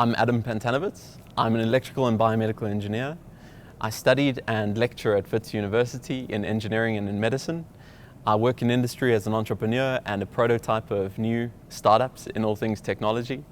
I'm Pantanowitz. I'm an electrical and biomedical engineer. I studied and lecture at Wits University in engineering and in medicine. I work in industry as an entrepreneur and a prototype of new startups in all things technology.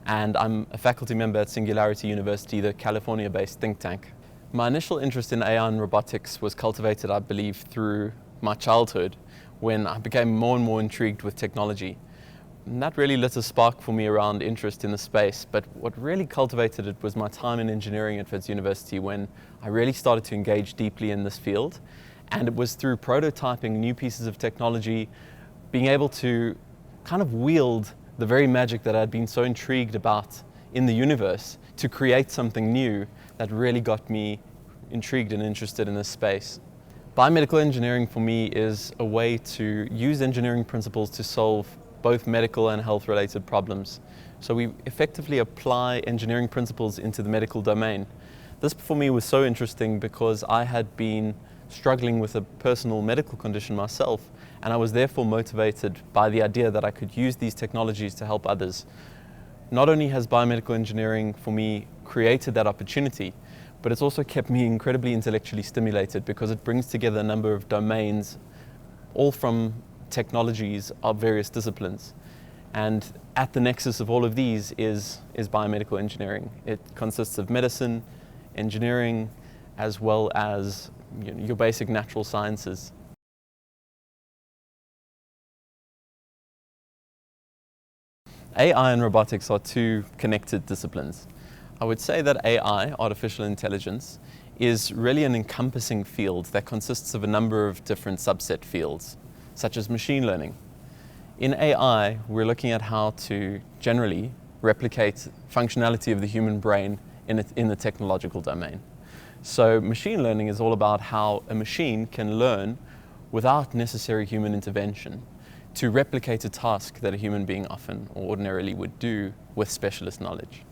And I'm a faculty member at Singularity University, the California-based think tank. My initial interest in AI and robotics was cultivated, I believe, through my childhood when I became more and more intrigued with technology. And that really lit a spark for me around interest in the space, but what really cultivated it was my time in engineering at Wits University when I really started to engage deeply in this field. And it was through prototyping new pieces of technology, being able to kind of wield the very magic that I'd been so intrigued about in the universe to create something new that really got me intrigued and interested in this space. Biomedical engineering for me is a way to use engineering principles to solve both medical and health related problems. So we effectively apply engineering principles into the medical domain. This for me was so interesting because I had been struggling with a personal medical condition myself, and I was therefore motivated by the idea that I could use these technologies to help others. Not only has biomedical engineering for me created that opportunity, but it's also kept me incredibly intellectually stimulated because it brings together a number of domains, all from technologies of various disciplines. And at the nexus of all of these is biomedical engineering. It consists of medicine, engineering, as well as your basic natural sciences. AI and robotics are two connected disciplines. I would say that AI, artificial intelligence, is really an encompassing field that consists of a number of different subset fields, such as machine learning. In AI, we're looking at how to generally replicate functionality of the human brain in the technological domain. So machine learning is all about how a machine can learn without necessary human intervention to replicate a task that a human being often or ordinarily would do with specialist knowledge.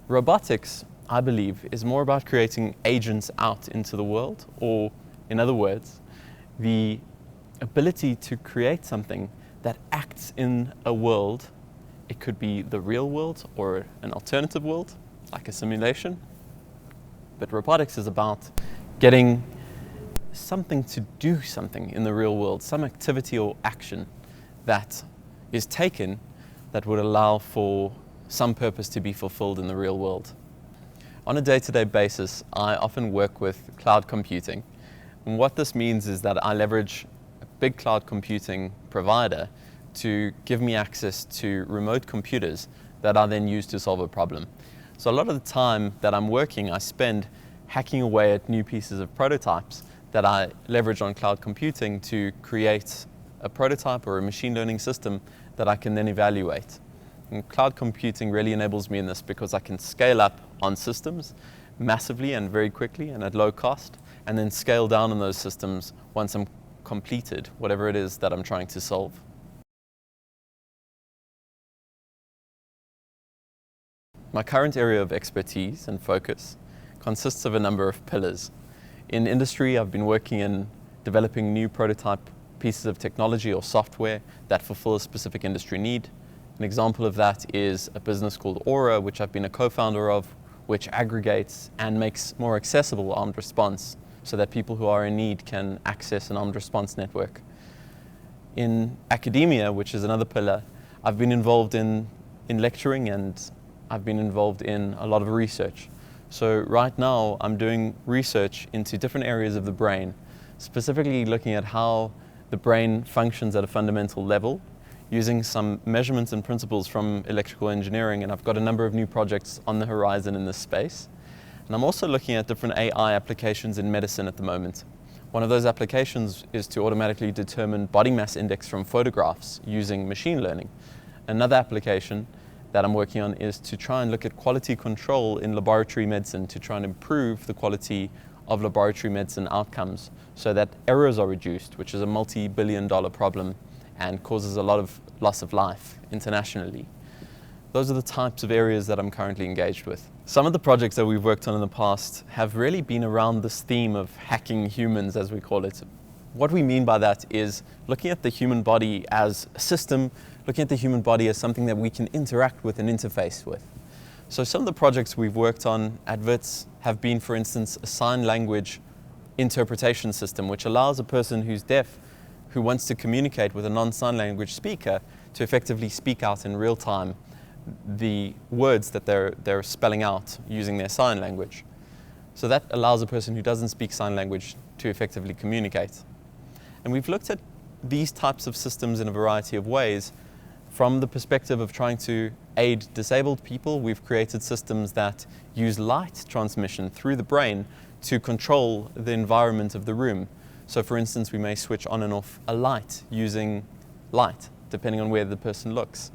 Robotics, I believe, is more about creating agents out into the world, or in other words, the ability to create something that acts in a world. It could be the real world or an alternative world, like a simulation. But robotics is about getting something to do something in the real world, some activity or action that is taken that would allow for some purpose to be fulfilled in the real world. On a day-to-day basis, I often work with cloud computing. And what this means is that I leverage a big cloud computing provider to give me access to remote computers that I then use to solve a problem. So a lot of the time that I'm working, I spend hacking away at new pieces of prototypes that I leverage on cloud computing to create a prototype or a machine learning system that I can then evaluate. And cloud computing really enables me in this because I can scale up on systems massively and very quickly and at low cost, and then scale down on those systems once I'm completed whatever it is that I'm trying to solve. My current area of expertise and focus consists of a number of pillars. In industry, I've been working in developing new prototype pieces of technology or software that fulfill a specific industry need. An example of that is a business called Aura, which I've been a co-founder of, which aggregates and makes more accessible armed response so that people who are in need can access an armed response network. In academia, which is another pillar, I've been involved in lecturing, and I've been involved in a lot of research. So right now I'm doing research into different areas of the brain, specifically looking at how the brain functions at a fundamental level, using some measurements and principles from electrical engineering, and I've got a number of new projects on the horizon in this space. And I'm also looking at different AI applications in medicine at the moment. One of those applications is to automatically determine body mass index from photographs using machine learning. Another application that I'm working on is to try and look at quality control in laboratory medicine to try and improve the quality of laboratory medicine outcomes so that errors are reduced, which is a multi-billion-dollar problem and causes a lot of loss of life internationally. Those are the types of areas that I'm currently engaged with. Some of the projects that we've worked on in the past have really been around this theme of hacking humans, as we call it. What we mean by that is looking at the human body as a system, looking at the human body as something that we can interact with and interface with. So some of the projects we've worked on at WITS have been, for instance, a sign language interpretation system, which allows a person who's deaf, who wants to communicate with a non-sign language speaker, to effectively speak out in real time the words that they're spelling out using their sign language. So that allows a person who doesn't speak sign language to effectively communicate. And we've looked at these types of systems in a variety of ways. From the perspective of trying to aid disabled people, we've created systems that use light transmission through the brain to control the environment of the room. So for instance, we may switch on and off a light using light, depending on where the person looks.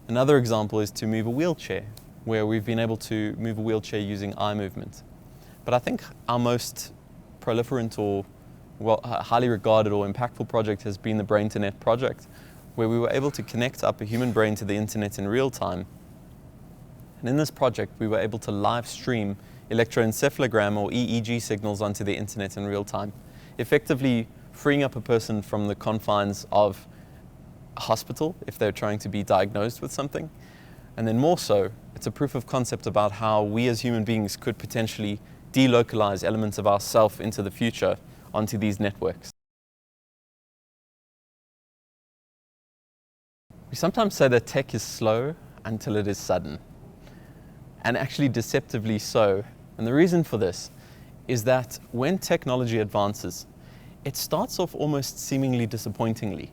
Another example is to move a wheelchair, where we've been able to move a wheelchair using eye movement. But I think our most proliferant or highly regarded or impactful project has been the Brain to Net project, where we were able to connect up a human brain to the internet in real time. And in this project, we were able to live stream electroencephalogram or EEG signals onto the internet in real time, effectively freeing up a person from the confines of a hospital if they're trying to be diagnosed with something. And then more so, it's a proof of concept about how we as human beings could potentially delocalize elements of ourself into the future onto these networks. We sometimes say that tech is slow until it is sudden, and actually deceptively so. And the reason for this is that when technology advances, it starts off almost seemingly disappointingly.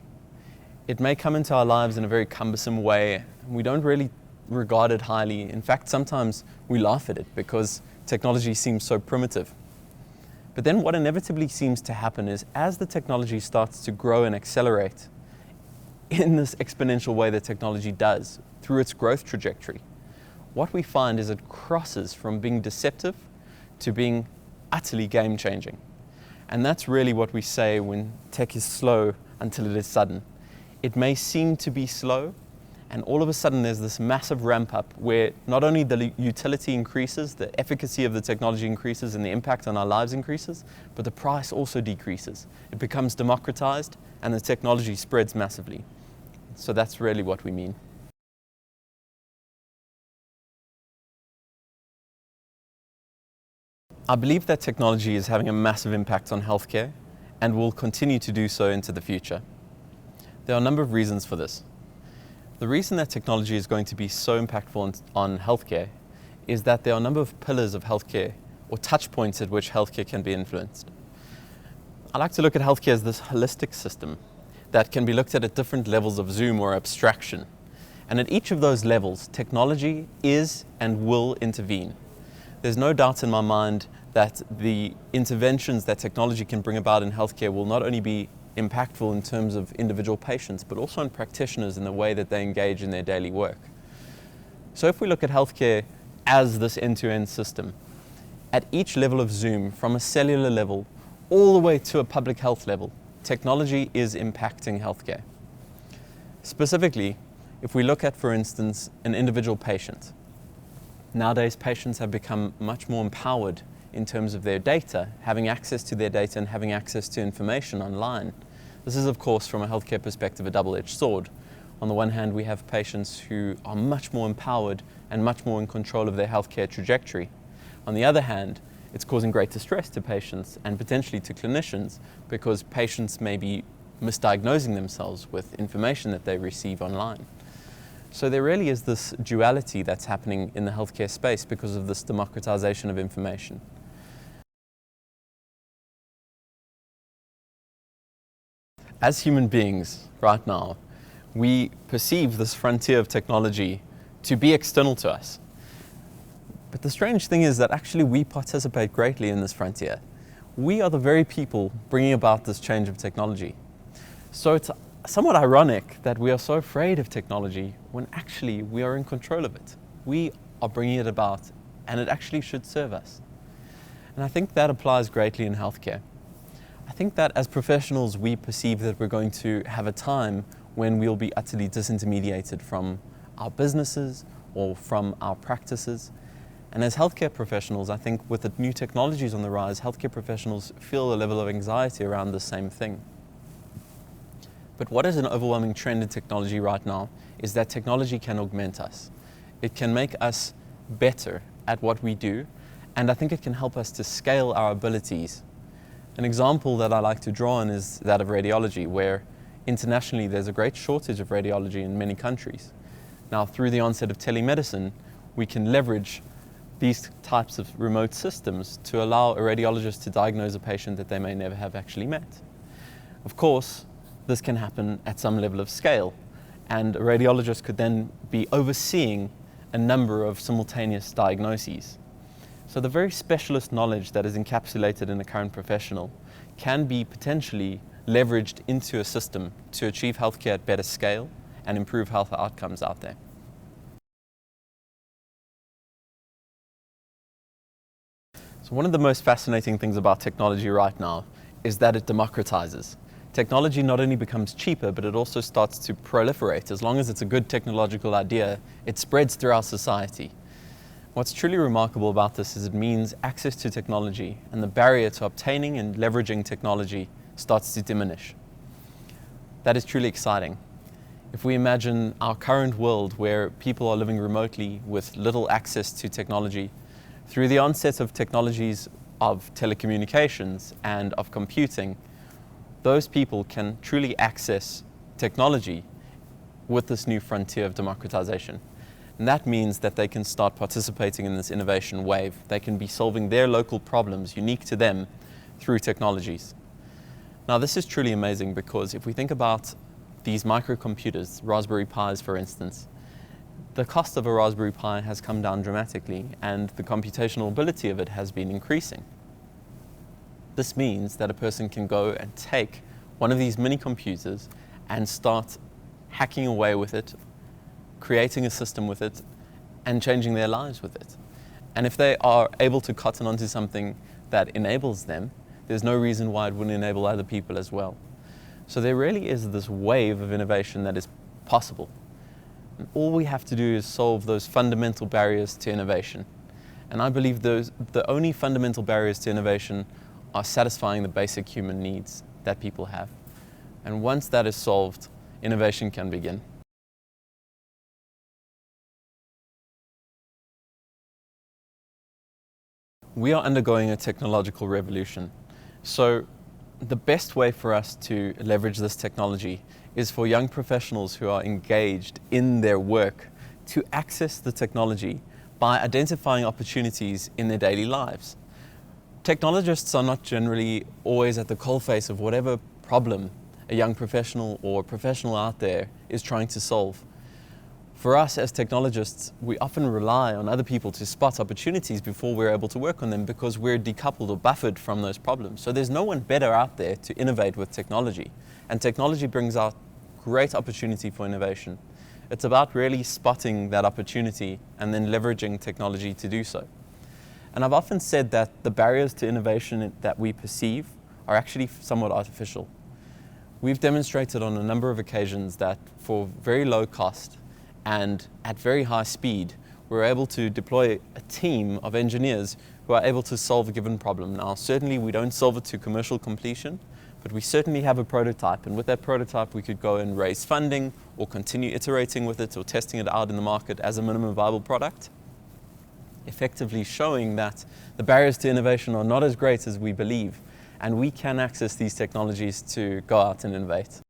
It may come into our lives in a very cumbersome way, and we don't really regard it highly. In fact, sometimes we laugh at it because technology seems so primitive. But then what inevitably seems to happen is, as the technology starts to grow and accelerate in this exponential way that technology does through its growth trajectory, what we find is it crosses from being deceptive to being utterly game-changing. And that's really what we say when tech is slow until it is sudden. It may seem to be slow, and all of a sudden there's this massive ramp up where not only the utility increases, the efficacy of the technology increases and the impact on our lives increases, but the price also decreases. It becomes democratized and the technology spreads massively. So that's really what we mean. I believe that technology is having a massive impact on healthcare and will continue to do so into the future. There are a number of reasons for this. The reason that technology is going to be so impactful on healthcare is that there are a number of pillars of healthcare or touch points at which healthcare can be influenced. I like to look at healthcare as this holistic system that can be looked at different levels of zoom or abstraction. And at each of those levels, technology is and will intervene. There's no doubt in my mind that the interventions that technology can bring about in healthcare will not only be impactful in terms of individual patients, but also in practitioners in the way that they engage in their daily work. So if we look at healthcare as this end-to-end system, at each level of zoom, from a cellular level all the way to a public health level, technology is impacting healthcare. Specifically, if we look at, for instance, an individual patient, nowadays patients have become much more empowered in terms of their data, having access to their data and having access to information online. This is, of course, from a healthcare perspective, a double-edged sword. On the one hand, we have patients who are much more empowered and much more in control of their healthcare trajectory. On the other hand, it's causing greater stress to patients and potentially to clinicians, because patients may be misdiagnosing themselves with information that they receive online. So there really is this duality that's happening in the healthcare space because of this democratization of information. As human beings right now, we perceive this frontier of technology to be external to us. But the strange thing is that actually we participate greatly in this frontier. We are the very people bringing about this change of technology. So it's somewhat ironic that we are so afraid of technology when actually we are in control of it. We are bringing it about, and it actually should serve us. And I think that applies greatly in healthcare. I think that as professionals, we perceive that we're going to have a time when we'll be utterly disintermediated from our businesses or from our practices. And as healthcare professionals, I think with the new technologies on the rise, healthcare professionals feel a level of anxiety around the same thing. But what is an overwhelming trend in technology right now is that technology can augment us. It can make us better at what we do, and I think it can help us to scale our abilities. An example that I like to draw on is that of radiology, where internationally there's a great shortage of radiology in many countries. Now, through the onset of telemedicine, we can leverage these types of remote systems to allow a radiologist to diagnose a patient that they may never have actually met. Of course, this can happen at some level of scale, and a radiologist could then be overseeing a number of simultaneous diagnoses. So the very specialist knowledge that is encapsulated in a current professional can be potentially leveraged into a system to achieve healthcare at better scale and improve health outcomes out there. So one of the most fascinating things about technology right now is that it democratizes. Technology not only becomes cheaper, but it also starts to proliferate. As long as it's a good technological idea, it spreads through our society. What's truly remarkable about this is it means access to technology and the barrier to obtaining and leveraging technology starts to diminish. That is truly exciting. If we imagine our current world where people are living remotely with little access to technology, through the onset of technologies of telecommunications and of computing, those people can truly access technology with this new frontier of democratization. And that means that they can start participating in this innovation wave. They can be solving their local problems unique to them through technologies. Now, this is truly amazing because if we think about these microcomputers, Raspberry Pis for instance, the cost of a Raspberry Pi has come down dramatically and the computational ability of it has been increasing. This means that a person can go and take one of these mini computers and start hacking away with it, creating a system with it, and changing their lives with it. And if they are able to cotton onto something that enables them, there's no reason why it wouldn't enable other people as well. So there really is this wave of innovation that is possible. And all we have to do is solve those fundamental barriers to innovation. And I believe the only fundamental barriers to innovation are satisfying the basic human needs that people have. And once that is solved, innovation can begin. We are undergoing a technological revolution. So the best way for us to leverage this technology is for young professionals who are engaged in their work to access the technology by identifying opportunities in their daily lives. Technologists are not generally always at the coalface of whatever problem a young professional or professional out there is trying to solve. For us as technologists, we often rely on other people to spot opportunities before we're able to work on them because we're decoupled or buffered from those problems. So there's no one better out there to innovate with technology. And technology brings out great opportunity for innovation. It's about really spotting that opportunity and then leveraging technology to do so. And I've often said that the barriers to innovation that we perceive are actually somewhat artificial. We've demonstrated on a number of occasions that for very low cost and at very high speed, we're able to deploy a team of engineers who are able to solve a given problem. Now, certainly we don't solve it to commercial completion, but we certainly have a prototype. And with that prototype, we could go and raise funding or continue iterating with it or testing it out in the market as a minimum viable product, effectively showing that the barriers to innovation are not as great as we believe, and we can access these technologies to go out and innovate.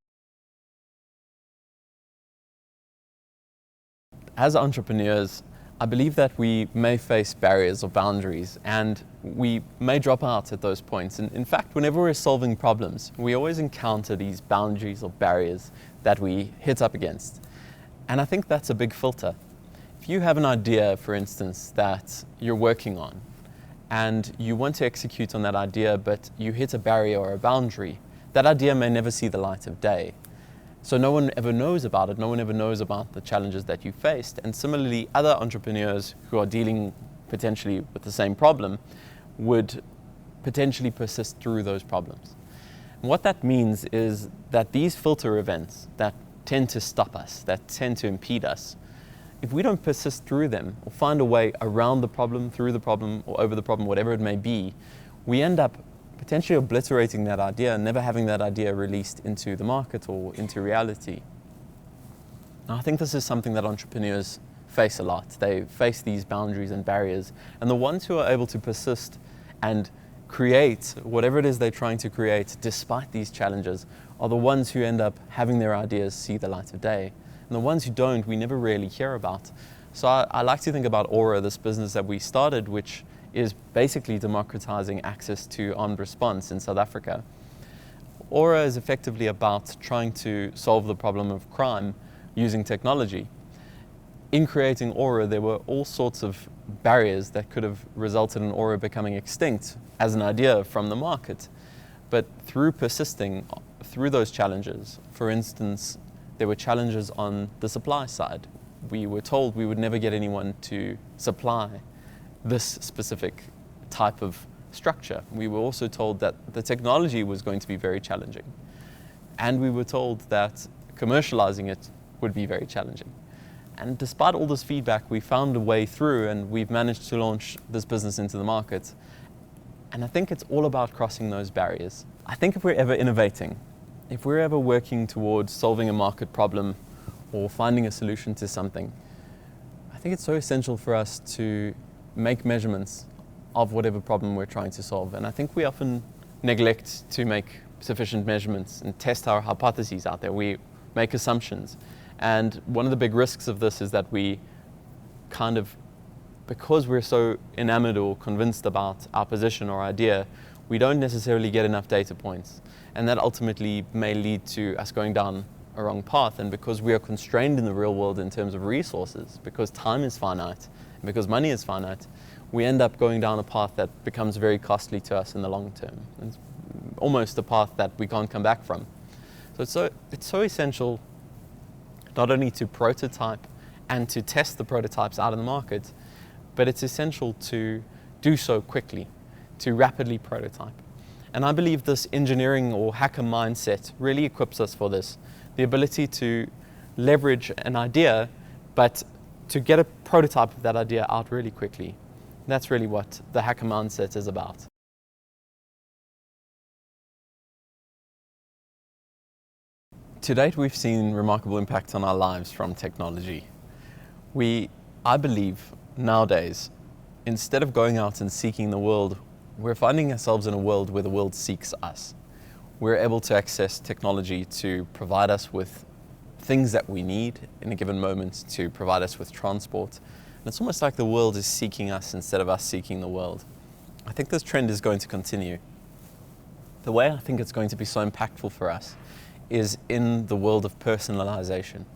As entrepreneurs, I believe that we may face barriers or boundaries, and we may drop out at those points. And in fact, whenever we're solving problems, we always encounter these boundaries or barriers that we hit up against. And I think that's a big filter. If you have an idea, for instance, that you're working on, and you want to execute on that idea, but you hit a barrier or a boundary, that idea may never see the light of day. So no one ever knows about it, no one ever knows about the challenges that you faced. And similarly, other entrepreneurs who are dealing potentially with the same problem would potentially persist through those problems. And what that means is that these filter events that tend to stop us, that tend to impede us, if we don't persist through them or find a way around the problem, through the problem, or over the problem, whatever it may be, we end up potentially obliterating that idea and never having that idea released into the market or into reality. Now, I think this is something that entrepreneurs face a lot. They face these boundaries and barriers. And the ones who are able to persist and create whatever it is they're trying to create despite these challenges are the ones who end up having their ideas see the light of day. And the ones who don't, we never really hear about. So I like to think about Aura, this business that we started, which is basically democratizing access to armed response in South Africa. Aura is effectively about trying to solve the problem of crime using technology. In creating Aura, there were all sorts of barriers that could have resulted in Aura becoming extinct as an idea from the market. But through persisting through those challenges, for instance, there were challenges on the supply side. We were told we would never get anyone to supply this specific type of structure. We were also told that the technology was going to be very challenging. And we were told that commercializing it would be very challenging. And despite all this feedback, we found a way through, and we've managed to launch this business into the market. And I think it's all about crossing those barriers. I think if we're ever innovating, if we're ever working towards solving a market problem or finding a solution to something, I think it's so essential for us to make measurements of whatever problem we're trying to solve. And I think we often neglect to make sufficient measurements and test our hypotheses out there. We make assumptions. And one of the big risks of this is that we because we're so enamored or convinced about our position or idea, we don't necessarily get enough data points. And that ultimately may lead to us going down a wrong path. And because we are constrained in the real world in terms of resources, because time is finite, and because money is finite, we end up going down a path that becomes very costly to us in the long term. It's almost a path that we can't come back from. So it's so essential not only to prototype and to test the prototypes out in the market, but it's essential to do so quickly, to rapidly prototype. And I believe this engineering or hacker mindset really equips us for this. The ability to leverage an idea, but to get a prototype of that idea out really quickly. That's really what the hacker mindset is about. To date, we've seen remarkable impact on our lives from technology. I believe, nowadays, instead of going out and seeking the world, we're finding ourselves in a world where the world seeks us. We're able to access technology to provide us with things that we need in a given moment, to provide us with transport. And it's almost like the world is seeking us instead of us seeking the world. I think this trend is going to continue. The way I think it's going to be so impactful for us is in the world of personalization.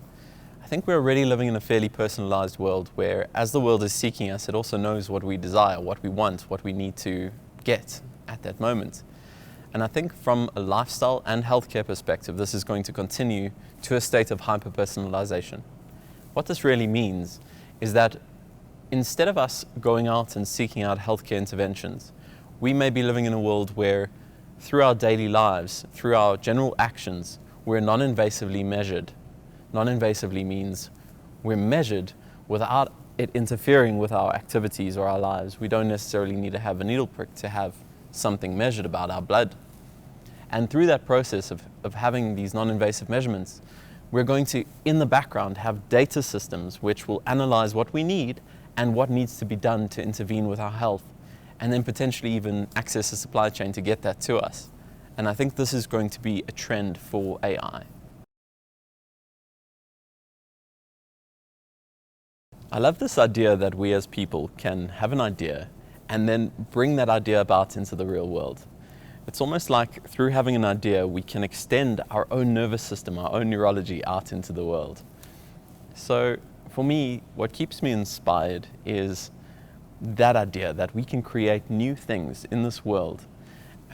I think we're already living in a fairly personalized world where, as the world is seeking us, it also knows what we desire, what we want, what we need to get at that moment. And I think from a lifestyle and healthcare perspective, this is going to continue to a state of hyper-personalization. What this really means is that instead of us going out and seeking out healthcare interventions, we may be living in a world where through our daily lives, through our general actions, we're non-invasively measured. Non-invasively means we're measured without it interfering with our activities or our lives. We don't necessarily need to have a needle prick to have something measured about our blood. And through that process of having these non-invasive measurements, we're going to, in the background, have data systems which will analyze what we need and what needs to be done to intervene with our health, and then potentially even access the supply chain to get that to us. And I think this is going to be a trend for AI. I love this idea that we as people can have an idea and then bring that idea about into the real world. It's almost like through having an idea, we can extend our own nervous system, our own neurology out into the world. So for me, what keeps me inspired is that idea that we can create new things in this world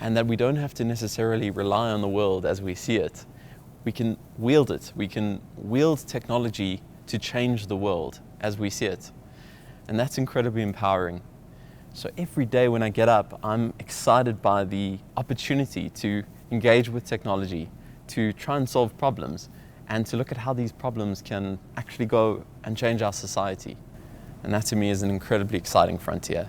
and that we don't have to necessarily rely on the world as we see it. We can wield it. We can wield technology to change the world as we see it. And that's incredibly empowering. So every day when I get up, I'm excited by the opportunity to engage with technology, to try and solve problems, and to look at how these problems can actually go and change our society. And that to me is an incredibly exciting frontier.